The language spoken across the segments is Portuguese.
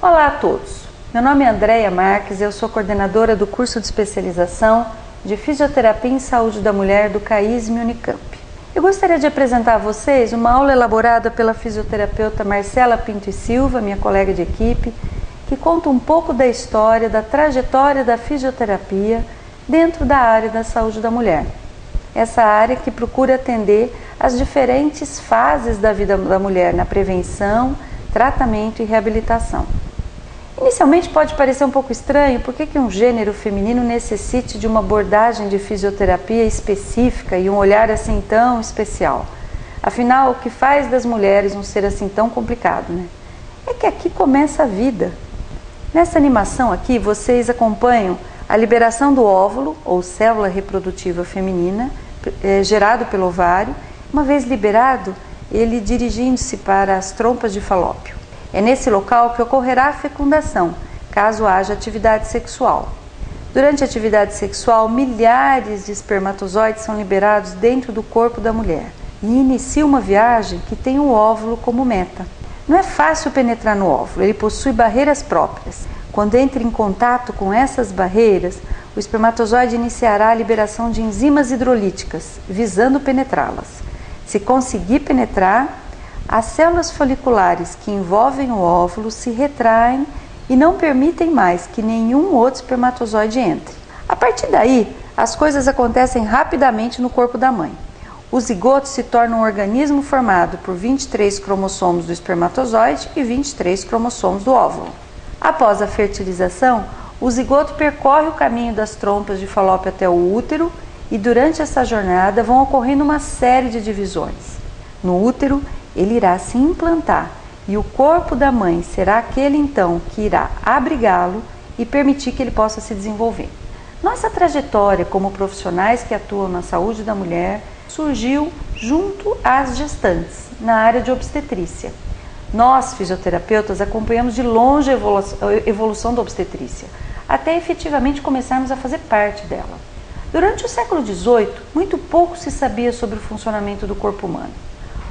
Olá a todos, meu nome é Andréia Marques, eu sou coordenadora do curso de especialização de Fisioterapia em Saúde da Mulher do CAISM Unicamp. Eu gostaria de apresentar a vocês uma aula elaborada pela fisioterapeuta Marcela Pinto e Silva, minha colega de equipe, que conta um pouco da história, da trajetória da fisioterapia dentro da área da saúde da mulher. Essa área que procura atender as diferentes fases da vida da mulher na prevenção, tratamento e reabilitação. Inicialmente pode parecer um pouco estranho por que um gênero feminino necessite de uma abordagem de fisioterapia específica e um olhar assim tão especial. Afinal, o que faz das mulheres um ser assim tão complicado, né? É que aqui começa a vida. Nessa animação aqui, vocês acompanham a liberação do óvulo, ou célula reprodutiva feminina, gerado pelo ovário. Uma vez liberado, ele dirigindo-se para as trompas de Falópio. É nesse local que ocorrerá a fecundação, caso haja atividade sexual. Durante a atividade sexual, milhares de espermatozoides são liberados dentro do corpo da mulher e inicia uma viagem que tem o óvulo como meta. Não é fácil penetrar no óvulo, ele possui barreiras próprias. Quando entra em contato com essas barreiras, o espermatozoide iniciará a liberação de enzimas hidrolíticas, visando penetrá-las. Se conseguir penetrar, as células foliculares que envolvem o óvulo se retraem e não permitem mais que nenhum outro espermatozoide entre. A partir daí, as coisas acontecem rapidamente no corpo da mãe. O zigoto se torna um organismo formado por 23 cromossomos do espermatozoide e 23 cromossomos do óvulo. Após a fertilização, o zigoto percorre o caminho das trompas de Falópio até o útero e durante essa jornada vão ocorrendo uma série de divisões. No útero, ele irá se implantar e o corpo da mãe será aquele então que irá abrigá-lo e permitir que ele possa se desenvolver. Nossa trajetória como profissionais que atuam na saúde da mulher surgiu junto às gestantes, na área de obstetrícia. Nós, fisioterapeutas, acompanhamos de longe a evolução da obstetrícia, até efetivamente começarmos a fazer parte dela. Durante o século XVIII, muito pouco se sabia sobre o funcionamento do corpo humano.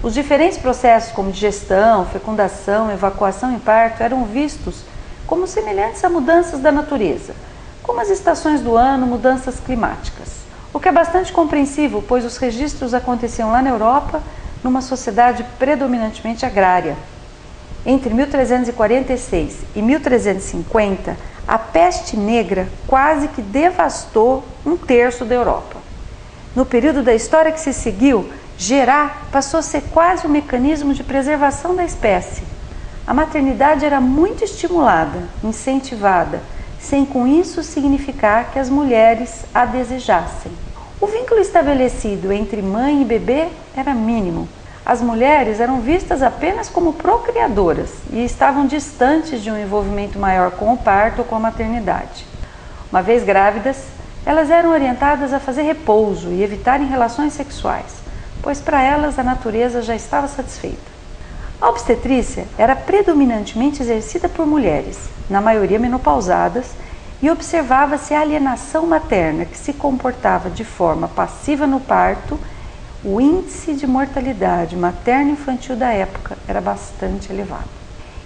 Os diferentes processos como digestão, fecundação, evacuação e parto eram vistos como semelhantes a mudanças da natureza, como as estações do ano, mudanças climáticas. O que é bastante compreensível, pois os registros aconteciam lá na Europa, numa sociedade predominantemente agrária. Entre 1346 e 1350, a peste negra quase que devastou um terço da Europa. No período da história que se seguiu, gerar passou a ser quase um mecanismo de preservação da espécie. A maternidade era muito estimulada, incentivada, sem com isso significar que as mulheres a desejassem. O vínculo estabelecido entre mãe e bebê era mínimo. As mulheres eram vistas apenas como procriadoras e estavam distantes de um envolvimento maior com o parto ou com a maternidade. Uma vez grávidas, elas eram orientadas a fazer repouso e evitarem relações sexuais, pois para elas a natureza já estava satisfeita. A obstetrícia era predominantemente exercida por mulheres, na maioria menopausadas, e observava-se a alienação materna que se comportava de forma passiva no parto. O índice de mortalidade materno-infantil da época era bastante elevado.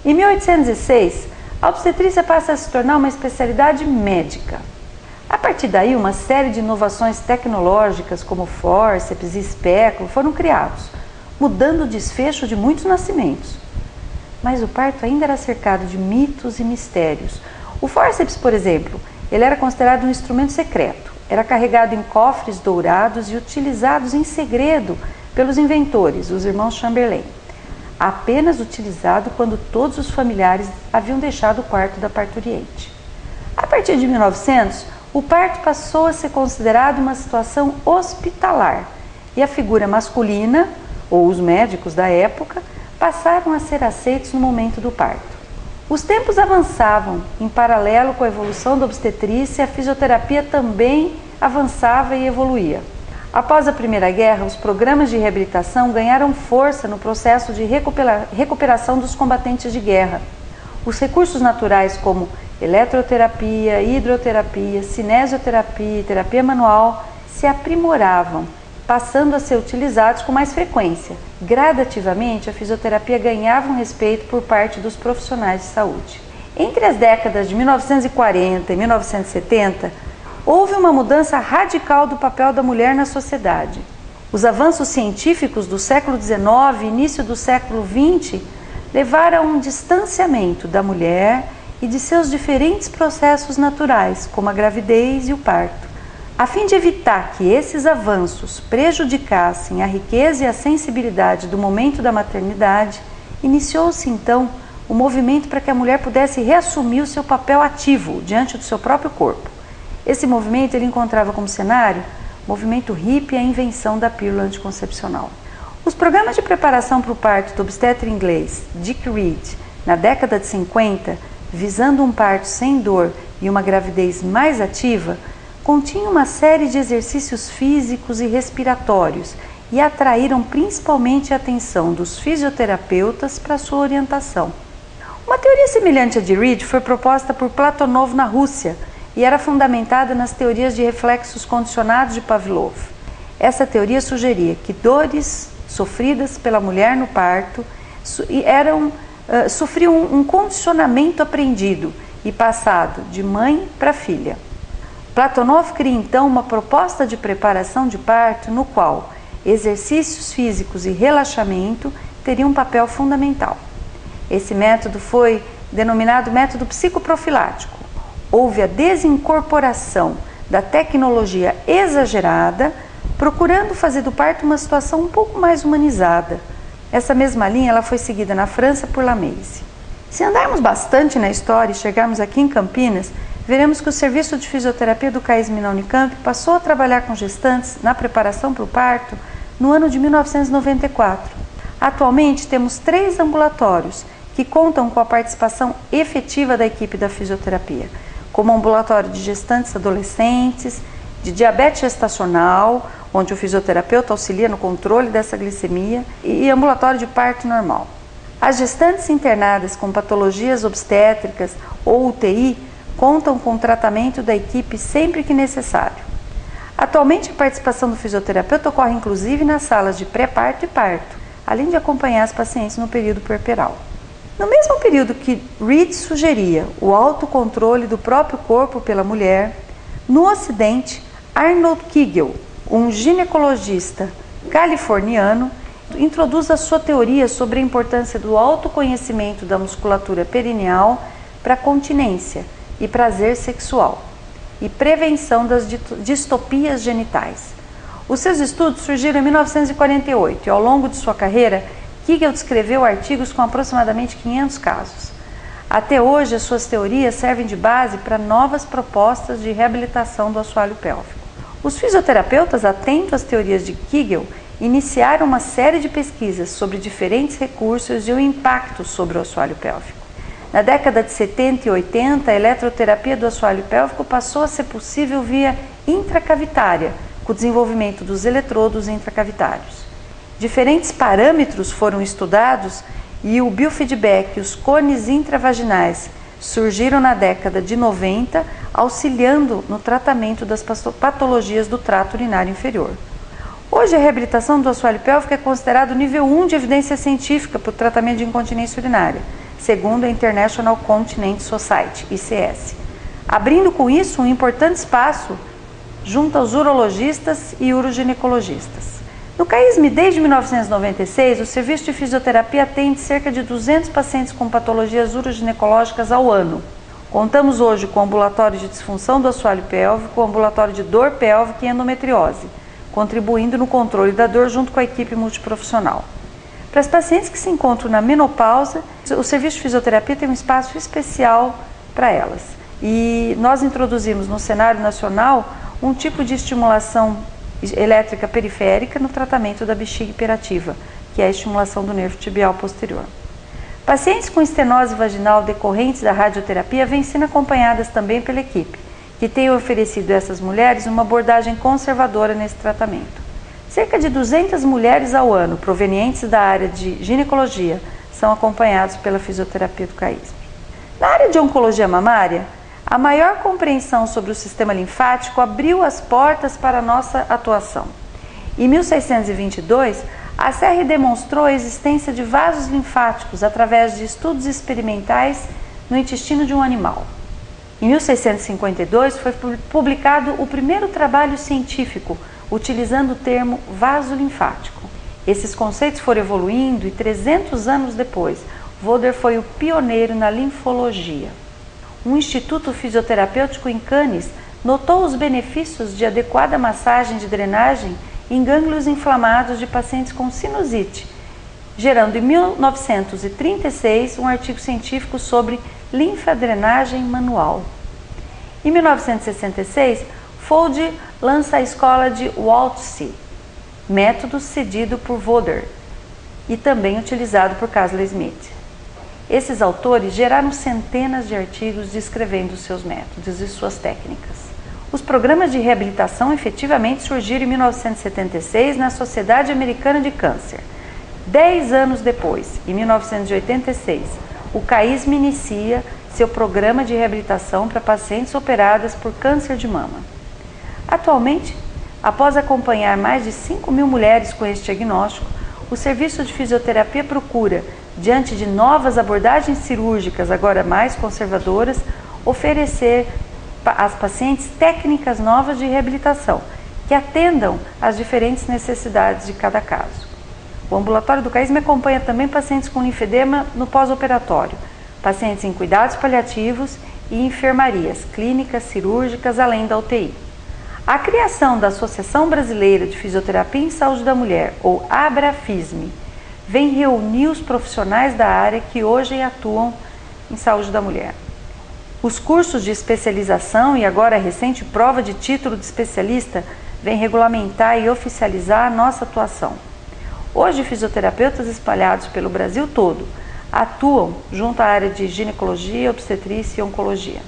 Em 1806, a obstetrícia passa a se tornar uma especialidade médica. A partir daí, uma série de inovações tecnológicas como fórceps e espéculo foram criados, mudando o desfecho de muitos nascimentos. Mas o parto ainda era cercado de mitos e mistérios. O fórceps, por exemplo, ele era considerado um instrumento secreto. Era carregado em cofres dourados e utilizados em segredo pelos inventores, os irmãos Chamberlain. Apenas utilizado quando todos os familiares haviam deixado o quarto da parturiente. A partir de 1900, o parto passou a ser considerado uma situação hospitalar e a figura masculina, ou os médicos da época, passaram a ser aceitos no momento do parto. Os tempos avançavam, em paralelo com a evolução da obstetrícia, a fisioterapia também avançava e evoluía. Após a Primeira Guerra, os programas de reabilitação ganharam força no processo de recuperação dos combatentes de guerra. Os recursos naturais como eletroterapia, hidroterapia, cinesioterapia e terapia manual se aprimoravam, passando a ser utilizados com mais frequência. Gradativamente, a fisioterapia ganhava um respeito por parte dos profissionais de saúde. Entre as décadas de 1940 e 1970, houve uma mudança radical do papel da mulher na sociedade. Os avanços científicos do século XIX e início do século XX levaram a um distanciamento da mulher e de seus diferentes processos naturais, como a gravidez e o parto. A fim de evitar que esses avanços prejudicassem a riqueza e a sensibilidade do momento da maternidade, iniciou-se então o movimento para que a mulher pudesse reassumir o seu papel ativo diante do seu próprio corpo. Esse movimento ele encontrava como cenário o movimento hippie e a invenção da pílula anticoncepcional. Os programas de preparação para o parto do obstetra inglês Dick Reed, na década de 50, visando um parto sem dor e uma gravidez mais ativa, continham uma série de exercícios físicos e respiratórios e atraíram principalmente a atenção dos fisioterapeutas para sua orientação. Uma teoria semelhante à de Reed foi proposta por Platonov na Rússia e era fundamentada nas teorias de reflexos condicionados de Pavlov. Essa teoria sugeria que dores sofridas pela mulher no parto sofriam um condicionamento aprendido e passado de mãe para filha. Platonov cria então uma proposta de preparação de parto no qual exercícios físicos e relaxamento teriam um papel fundamental. Esse método foi denominado método psicoprofilático. Houve a desincorporação da tecnologia exagerada, procurando fazer do parto uma situação um pouco mais humanizada. Essa mesma linha ela foi seguida na França por Lamaze. Se andarmos bastante na história e chegarmos aqui em Campinas, veremos que o Serviço de Fisioterapia do CAISM na Unicamp passou a trabalhar com gestantes na preparação para o parto no ano de 1994. Atualmente temos 3 ambulatórios que contam com a participação efetiva da equipe da fisioterapia, como o ambulatório de gestantes adolescentes, de diabetes gestacional, onde o fisioterapeuta auxilia no controle dessa glicemia, e ambulatório de parto normal. As gestantes internadas com patologias obstétricas ou UTI contam com o tratamento da equipe sempre que necessário. Atualmente, a participação do fisioterapeuta ocorre inclusive nas salas de pré-parto e parto, além de acompanhar as pacientes no período puerperal. No mesmo período que Reed sugeria o autocontrole do próprio corpo pela mulher, no Ocidente, Arnold Kegel, um ginecologista californiano, introduz a sua teoria sobre a importância do autoconhecimento da musculatura perineal para continência e prazer sexual e prevenção das distopias genitais. Os seus estudos surgiram em 1948 e ao longo de sua carreira, Kegel descreveu artigos com aproximadamente 500 casos. Até hoje, as suas teorias servem de base para novas propostas de reabilitação do assoalho pélvico. Os fisioterapeutas, atentos às teorias de Kegel, iniciaram uma série de pesquisas sobre diferentes recursos e o impacto sobre o assoalho pélvico. Na década de 70 e 80, a eletroterapia do assoalho pélvico passou a ser possível via intracavitária, com o desenvolvimento dos eletrodos intracavitários. Diferentes parâmetros foram estudados e o biofeedback e os cones intravaginais surgiram na década de 90, auxiliando no tratamento das patologias do trato urinário inferior. Hoje, a reabilitação do assoalho pélvico é considerado nível 1 de evidência científica para o tratamento de incontinência urinária, segundo a International Continence Society, ICS, abrindo com isso um importante espaço junto aos urologistas e uroginecologistas. No CAISM, desde 1996, o Serviço de Fisioterapia atende cerca de 200 pacientes com patologias uroginecológicas ao ano. Contamos hoje com o ambulatório de disfunção do assoalho pélvico, o ambulatório de dor pélvica e endometriose, contribuindo no controle da dor junto com a equipe multiprofissional. Para as pacientes que se encontram na menopausa, o Serviço de Fisioterapia tem um espaço especial para elas. E nós introduzimos no cenário nacional um tipo de estimulação elétrica periférica no tratamento da bexiga hiperativa, que é a estimulação do nervo tibial posterior. Pacientes com estenose vaginal decorrentes da radioterapia vêm sendo acompanhadas também pela equipe, que tem oferecido a essas mulheres uma abordagem conservadora nesse tratamento. Cerca de 200 mulheres ao ano, provenientes da área de ginecologia, são acompanhados pela fisioterapia do CAISM. Na área de oncologia mamária, a maior compreensão sobre o sistema linfático abriu as portas para a nossa atuação. Em 1622, a Serre demonstrou a existência de vasos linfáticos através de estudos experimentais no intestino de um animal. Em 1652 foi publicado o primeiro trabalho científico utilizando o termo vaso linfático. Esses conceitos foram evoluindo e 300 anos depois, Voder foi o pioneiro na linfologia. Um instituto fisioterapêutico em Cannes notou os benefícios de adequada massagem de drenagem em gânglios inflamados de pacientes com sinusite, gerando em 1936 um artigo científico sobre linfadrenagem manual. Em 1966, Folde lança a escola de Waltz, método cedido por Voder e também utilizado por Castle Smith. Esses autores geraram centenas de artigos descrevendo seus métodos e suas técnicas. Os programas de reabilitação efetivamente surgiram em 1976 na Sociedade Americana de Câncer. 10 anos depois, em 1986, o CAISM inicia seu programa de reabilitação para pacientes operadas por câncer de mama. Atualmente, após acompanhar mais de 5.000 mulheres com este diagnóstico, o serviço de fisioterapia procura, diante de novas abordagens cirúrgicas agora mais conservadoras, oferecer às pacientes técnicas novas de reabilitação que atendam às diferentes necessidades de cada caso. O ambulatório do CAISM acompanha também pacientes com linfedema no pós-operatório, pacientes em cuidados paliativos e enfermarias clínicas, cirúrgicas, além da UTI. A criação da Associação Brasileira de Fisioterapia em Saúde da Mulher, ou ABRAFISM, vem reunir os profissionais da área que hoje atuam em saúde da mulher. Os cursos de especialização e agora a recente prova de título de especialista vem regulamentar e oficializar a nossa atuação. Hoje, fisioterapeutas espalhados pelo Brasil todo atuam junto à área de ginecologia, obstetrícia e oncologia.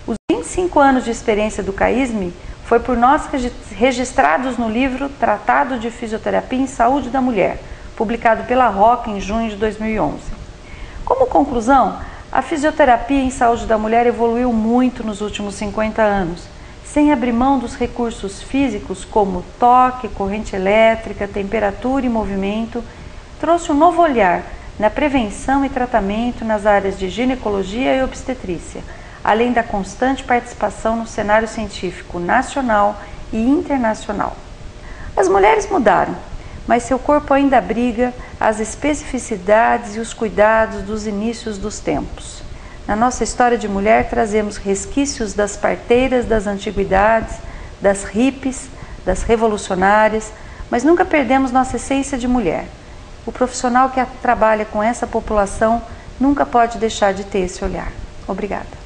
Os 25 anos de experiência do CAISM foi por nós registrados no livro Tratado de Fisioterapia em Saúde da Mulher, publicado pela ROC em junho de 2011. Como conclusão, a fisioterapia em saúde da mulher evoluiu muito nos últimos 50 anos, sem abrir mão dos recursos físicos como toque, corrente elétrica, temperatura e movimento, trouxe um novo olhar na prevenção e tratamento nas áreas de ginecologia e obstetrícia, além da constante participação no cenário científico nacional e internacional. As mulheres mudaram, mas seu corpo ainda abriga as especificidades e os cuidados dos inícios dos tempos. Na nossa história de mulher trazemos resquícios das parteiras das antiguidades, das hippies, das revolucionárias, mas nunca perdemos nossa essência de mulher. O profissional que trabalha com essa população nunca pode deixar de ter esse olhar. Obrigada.